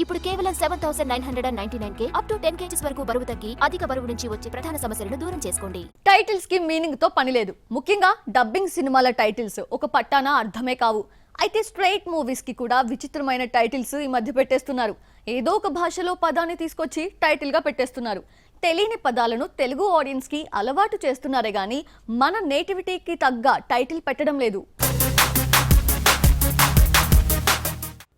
ఇప్పుడు కేవలం 7,999 up to 10 kgs వరకు బరువు తగ్గి అధిక బరువు నుంచి వచ్చే ప్రధాన సమస్యలను దూరం చేసుకోండి. టైటిల్స్ కి మీనింగ్ తో పని లేదు. ముఖ్యంగా డబ్బింగ్ సినిమాల టైటిల్స్ ఒక పట్టాన అర్థమే కావు. అయితే స్ట్రైట్ మూవీస్ కి కూడా విచిత్రమైన టైటిల్స్ ఈ మధ్య పెట్టేస్తున్నారు. ఏదో ఒక భాషలో పదాన్ని తీసుకొచ్చి టైటిల్ గా పెట్టేస్తున్నారు. తెలియని పదాలను తెలుగు ఆడియన్స్ కి అలవాటు చేస్తున్నారే గానీ మన నేటివిటీకి తగ్గ టైటిల్ పెట్టడం లేదు.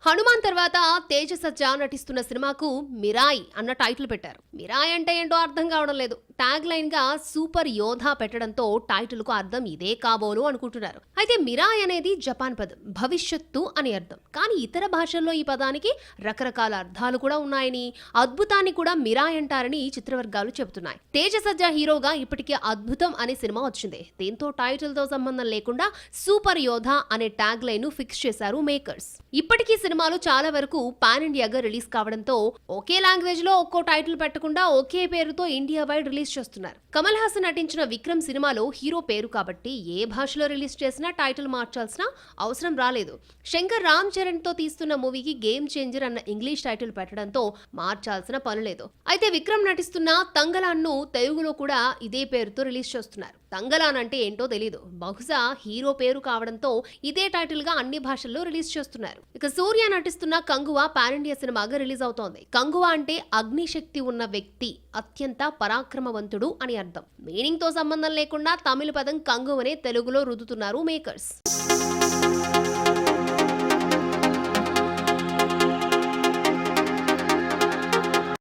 హనుమాన్ తర్వాత తేజ సజ్జా నటిస్తున్న సినిమాకు మిరాయి అన్న టైటిల్ పెట్టారు. మిరాయి అంటే ఏంటో అర్థం కావడం లేదు. ట్యాగ్ లైన్ గా సూపర్ యోధా పెట్టడంతో టైటిల్ కు అర్థం ఇదే కాబోలు అనుకుంటున్నారు. అయితే మిరాయి అనేది జపాన్ పదం, భవిష్యత్తు అని అర్థం. కానీ ఇతర భాషల్లో ఈ పదానికి రకరకాల అర్థాలు కూడా ఉన్నాయని, అద్భుతాన్ని కూడా మిరాయి అంటారని చిత్రవర్గాలు చెబుతున్నాయి. తేజ సజ్జా హీరోగా ఇప్పటికే అద్భుతం అనే సినిమా వచ్చింది. దీంతో టైటిల్ తో సంబంధం లేకుండా సూపర్ యోధా అనే ట్యాగ్ లైన్ ను ఫిక్స్ చేశారు మేకర్స్. ఇప్పటికీ సినిమాలు చాలా వరకు పాన్ ఇండియాగా రిలీజ్ కావడంతో ఒకే లాంగ్వేజ్ లో ఒక్కో టైటిల్ పెట్టకుండా ఒకే పేరుతో ఇండియా వైడ్ రిలీజ్ చేస్తున్నారు. కమల్ హాసన్ నటించిన విక్రమ్ సినిమాలో హీరో పేరు కాబట్టి ఏ భాషలో రిలీజ్ చేసినా టైటిల్ మార్చాల్సిన అవసరం రాలేదు. శంకర్ రామ్ చరణ్ తో తీస్తున్న మూవీకి గేమ్ చేంజర్ అన్న ఇంగ్లీష్ టైటిల్ పెట్టడంతో మార్చాల్సిన పని లేదు. అయితే విక్రమ్ నటిస్తున్న తంగలాన్ ను తెలుగులో కూడా ఇదే పేరుతో రిలీజ్ చేస్తున్నారు. తంగలాన్ అంటే ఏంటో తెలీదు. బహుశా హీరో పేరు కావడంతో ఇదే టైటిల్ గా అన్ని భాషల్లో రిలీజ్ చేస్తున్నారు. ఇక సూర్య నటిస్తున్న కంగువా పాన్ ఇండియా సినిమాగా రిలీజ్ అవుతోంది. కంగువా అంటే అగ్నిశక్తి ఉన్న వ్యక్తి, అత్యంత పరాక్రమవంతుడు అని అర్థం. మీనింగ్ తో సంబంధం లేకుండా తమిళ పదం కంగువనే తెలుగులో రుద్దుతున్నారు మేకర్స్.